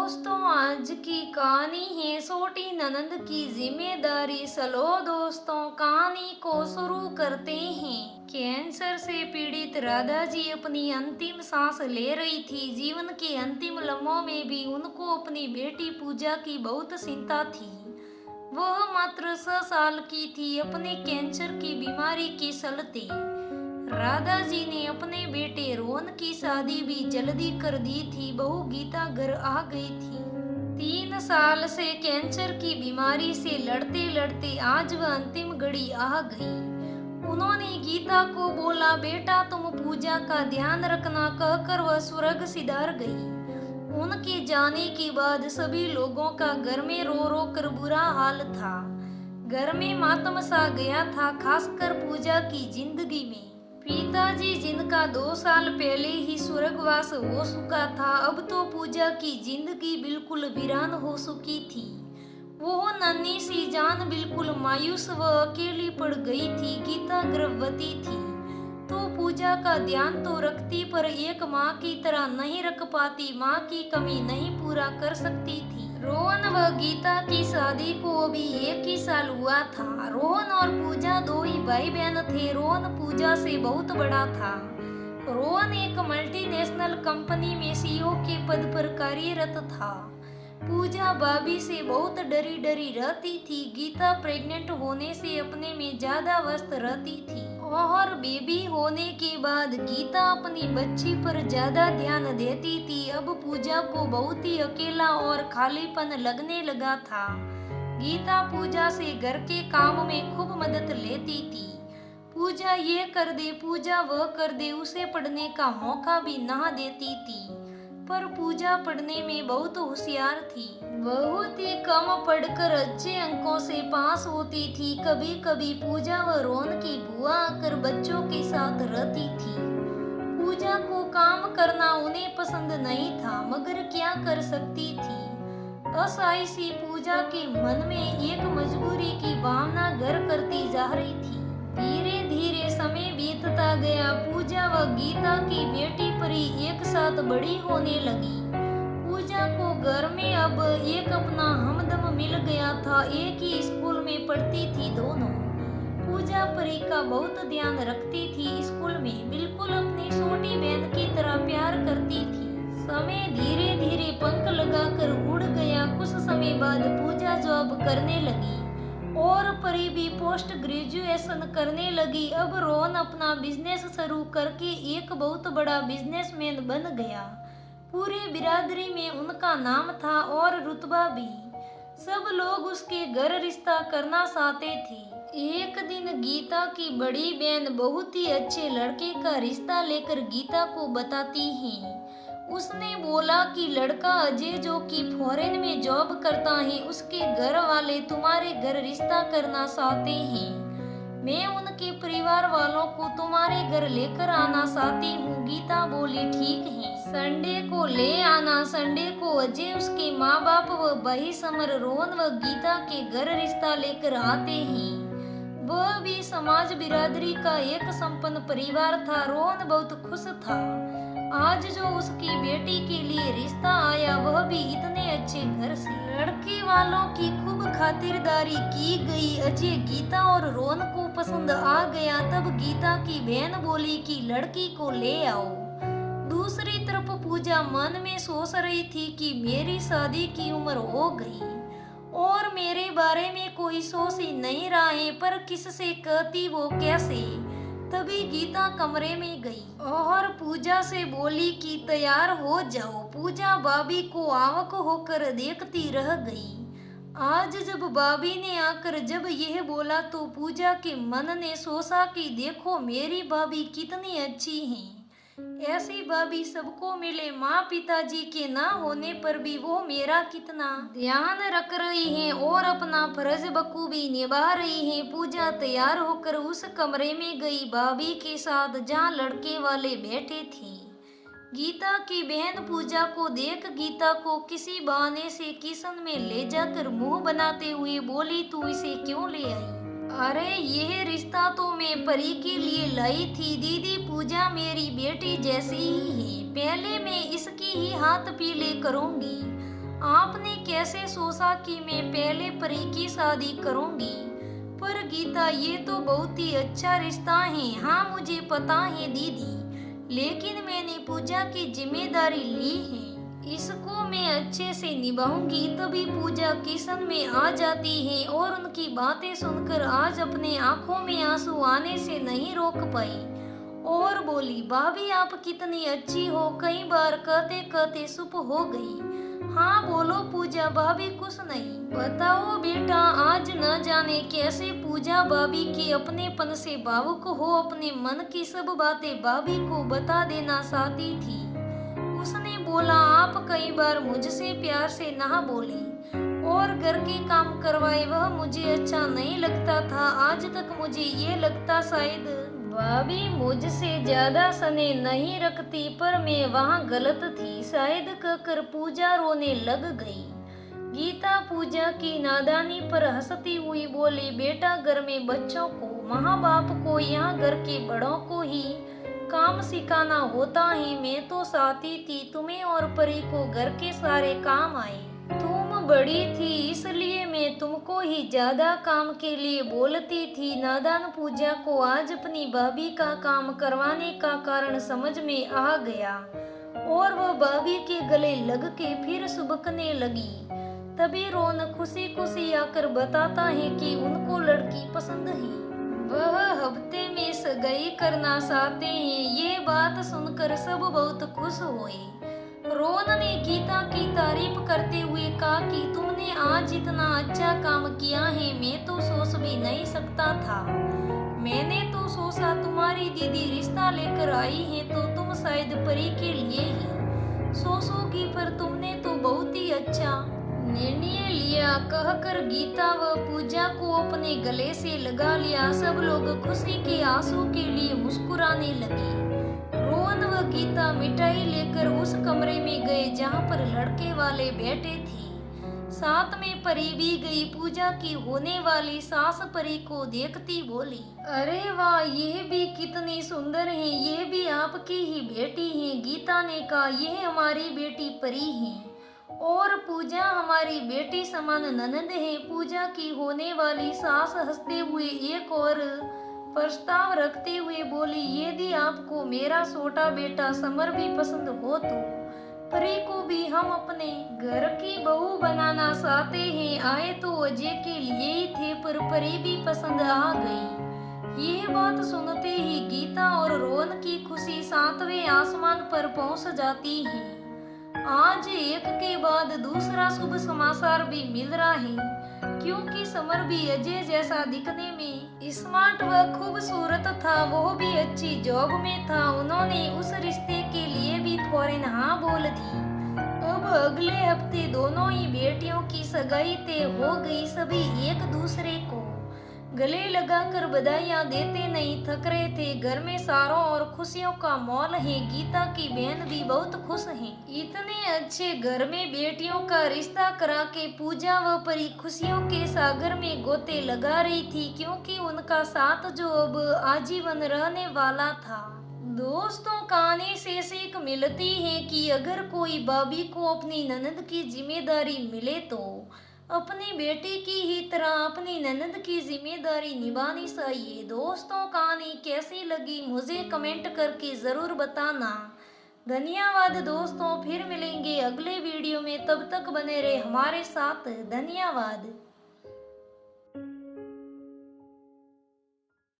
दोस्तों, आज की कहानी है छोटी ननंद की जिम्मेदारी। चलो दोस्तों, कहानी को शुरू करते हैं। कैंसर से पीड़ित राधा जी अपनी अंतिम सांस ले रही थी। जीवन के अंतिम लम्हों में भी उनको अपनी बेटी पूजा की बहुत चिंता थी। वह मात्र 6 साल की थी। अपने कैंसर की बीमारी के चलते राधा जी ने अपने बेटे रोहन की शादी भी जल्दी कर दी थी। बहू गीता घर आ गई थी। 3 साल से कैंसर की बीमारी से लड़ते लड़ते आज वह अंतिम घड़ी आ गई। उन्होंने गीता को बोला, बेटा तुम पूजा का ध्यान रखना, कहकर वह स्वर्ग सिधार गई। उनके जाने के बाद सभी लोगों का घर में रो रो कर बुरा हाल था। घर में मातम सा गया था, खासकर पूजा की जिंदगी में। पिताजी जिनका 2 साल पहले ही स्वर्गवास हो चुका था, अब तो पूजा की जिंदगी बिल्कुल वीरान हो चुकी थी। वो नन्ही सी जान बिल्कुल मायूस व अकेली पड़ गई थी। गीता गर्भवती थी तो पूजा का ध्यान तो रखती, पर एक माँ की तरह नहीं रख पाती। माँ की कमी नहीं पूरा कर सकती थी। रोहन व गीता की शादी को अभी 1 ही साल हुआ था। रोहन और पूजा 2 ही भाई बहन थे। रोहन पूजा से बहुत बड़ा था। रोहन एक मल्टीनेशनल कंपनी में सीईओ के पद पर कार्यरत था। पूजा भाभी से बहुत डरी डरी रहती थी। गीता प्रेग्नेंट होने से अपने में ज्यादा व्यस्त रहती थी और बेबी होने के बाद गीता अपनी बच्ची पर ज्यादा ध्यान देती थी। अब पूजा को बहुत ही अकेला और खालीपन लगने लगा था। गीता पूजा से घर के काम में खूब मदद लेती थी। पूजा ये कर दे, पूजा वह कर दे, उसे पढ़ने का मौका भी ना देती थी। पर पूजा पढ़ने में बहुत होशियार थी। बहुत ही कम पढ़कर अच्छे अंकों से पास होती थी। कभी कभी पूजा व रोहन की बुआ आकर बच्चों के साथ रहती थी। पूजा को काम करना उन्हें पसंद नहीं था, मगर क्या कर सकती थी। असहाय सी पूजा के मन में एक मजबूरी की भावना घर करती जा रही थी। धीरे धीरे समय बीतता गया। पूजा व गीता की बेटी परी एक साथ बड़ी होने लगी। पूजा को घर में अब एक अपना हमदम मिल गया था। एक ही स्कूल में पढ़ती थी दोनों। पूजा परी का बहुत ध्यान रखती थी। स्कूल में बिल्कुल अपनी छोटी बहन की तरह प्यार करती थी। समय धीरे धीरे पंख लगाकर उड़ गया। कुछ समय बाद पूजा जॉब करने लगी और परी भी पोस्ट ग्रेजुएशन करने लगी। अब रोहन अपना बिजनेस शुरू करके एक बहुत बड़ा बिजनेसमैन बन गया। पूरे बिरादरी में उनका नाम था और रुतबा भी। सब लोग उसके घर रिश्ता करना चाहते थे। एक दिन गीता की बड़ी बहन बहुत ही अच्छे लड़के का रिश्ता लेकर गीता को बताती है। उसने बोला कि लड़का अजय जो कि फॉरेन में जॉब करता है, उसके घर वाले तुम्हारे घर रिश्ता करना चाहते हैं। मैं उनके परिवार वालों को तुम्हारे घर लेकर आना चाहती हूँ। गीता बोली, ठीक है, संडे को ले आना। संडे को अजय, उसके माँ बाप व भाई समर, रोहन व गीता के घर रिश्ता लेकर आते हैं। वह भी समाज बिरादरी का एक संपन्न परिवार था। रोहन बहुत खुश था। आज जो उसकी बेटी के लिए रिश्ता आया, वह भी इतने अच्छे घर से। लड़के वालों की खूब खातिरदारी की गई। अजय गीता और रोहन को पसंद आ गया। तब गीता की बहन बोली कि लड़की को ले आओ। दूसरी तरफ पूजा मन में सोच रही थी कि मेरी शादी की उम्र हो गई और मेरे बारे में कोई सोच ही नहीं रहा है, पर किससे कहती, वो कैसे। तभी गीता कमरे में गई और पूजा से बोली कि तैयार हो जाओ। पूजा भाभी को आवक होकर देखती रह गई। आज जब भाभी ने आकर जब यह बोला तो पूजा के मन ने सोचा कि देखो मेरी भाभी कितनी अच्छी है। ऐसी भाभी सबको मिले। माँ पिताजी के ना होने पर भी वो मेरा कितना ध्यान रख रही हैं और अपना फर्ज बखूबी निभा रही हैं। पूजा तैयार होकर उस कमरे में गई भाभी के साथ, जहाँ लड़के वाले बैठे थे। गीता की बहन पूजा को देख गीता को किसी बहाने से किचन में ले जाकर मुंह बनाते हुए बोली, तू इसे क्यों ले आई? अरे यह रिश्ता तो मैं परी के लिए लाई थी। दीदी, पूजा मेरी बेटी जैसी ही है। पहले मैं इसकी ही हाथ पीले करूंगी आपने कैसे सोचा कि मैं पहले परी की शादी करूंगी? पर गीता, ये तो बहुत ही अच्छा रिश्ता है। हाँ मुझे पता है दीदी, लेकिन मैंने पूजा की जिम्मेदारी ली है। इसको मैं अच्छे से निभाऊंगी। तभी पूजा किचन में आ जाती है और उनकी बातें सुनकर आज अपने आंखों में आंसू आने से नहीं रोक पाई और बोली, भाभी आप कितनी अच्छी हो। कई बार कहते कहते चुप हो गई। हाँ बोलो पूजा, भाभी कुछ नहीं। बताओ बेटा, आज न जाने कैसे पूजा भाभी के अपनेपन से भावुक हो अपने मन की सब बातें भाभी को बता देना चाहती थी। उसने बोला, आप कई बार मुझसे प्यार से ना बोले और घर के काम करवाए, वह मुझे अच्छा नहीं लगता था। आज तक मुझे ये लगता शायद भाभी मुझसे ज्यादा स्नेह नहीं रखती, पर मैं वहाँ गलत थी शायद, कहकर पूजा रोने लग गई। गीता पूजा की नादानी पर हंसती हुई बोली, बेटा घर में बच्चों को, माँ बाप को, यहाँ घर के बड़ों को ही काम सिखाना होता है। मैं तो चाहती थी तुम्हें और परी को घर के सारे काम आए। तुम बड़ी थी इसलिए मैं तुमको ही ज्यादा काम के लिए बोलती थी। नादान पूजा को आज अपनी भाभी का काम करवाने का कारण समझ में आ गया और वह भाभी के गले लग के फिर सुबकने लगी। तभी रोन खुशी खुशी आकर बताता है कि उनको लड़की पसंद है, वह हफ्ते में सगाई करना चाहते हैं। ये बात सुनकर सब बहुत खुश हुए। रोन ने गीता की तारीफ करते हुए कहा कि तुमने आज इतना अच्छा काम किया है, मैं तो सोच भी नहीं सकता था। मैंने तो सोचा तुम्हारी दीदी रिश्ता लेकर आई है तो तुम शायद परी के लिए ही सोचोगी, पर तुमने तो बहुत ही अच्छा निर्णय लिया, कहकर गीता व पूजा को अपने गले से लगा लिया। सब लोग खुशी के आंसू के लिए मुस्कुराने लगे। रोहन व गीता मिठाई लेकर उस कमरे में गए जहां पर लड़के वाले बैठे थे। साथ में परी भी गई। पूजा की होने वाली सास परी को देखती बोली, अरे वाह, ये भी कितनी सुंदर है, ये भी आपकी ही बेटी है। गीता ने कहा, यह हमारी बेटी परी है और पूजा हमारी बेटी समान ननद है। पूजा की होने वाली सास हंसते हुए एक और प्रस्ताव रखते हुए बोली, यदि आपको मेरा छोटा बेटा समर भी पसंद हो तो परी को भी हम अपने घर की बहू बनाना चाहते हैं। आए तो अजय के लिए ही थे, पर परी भी पसंद आ गई। यह बात सुनते ही गीता और रोहन की खुशी सातवें आसमान पर पहुंच जाती है। आज एक के बाद दूसरा शुभ समाचार भी मिल रहा है, क्योंकि समर भी अजय जैसा दिखने में स्मार्ट व खूबसूरत था, वो भी अच्छी जॉब में था। उन्होंने उस रिश्ते के लिए भी फौरन हाँ बोल दी। अब अगले हफ्ते दोनों ही बेटियों की सगाई तय हो गई। सभी एक दूसरे को गले लगाकर बधाइयां देते नहीं थक रहे थे। घर में सारों और खुशियों का मौल है। गीता की बहन भी बहुत खुश है। इतने अच्छे घर में बेटियों का रिश्ता करा के पूजा व परी खुशियों के सागर में गोते लगा रही थी, क्योंकि उनका साथ जो अब आजीवन रहने वाला था। दोस्तों, कहानी से सीख मिलती है कि अगर कोई भाभी को अपनी ननद की जिम्मेदारी मिले तो अपनी बेटी की ही तरह अपनी ननद की जिम्मेदारी निभानी चाहिए। दोस्तों, कहानी कैसी लगी मुझे कमेंट करके जरूर बताना। धन्यवाद दोस्तों, फिर मिलेंगे अगले वीडियो में। तब तक बने रहे हमारे साथ। धन्यवाद।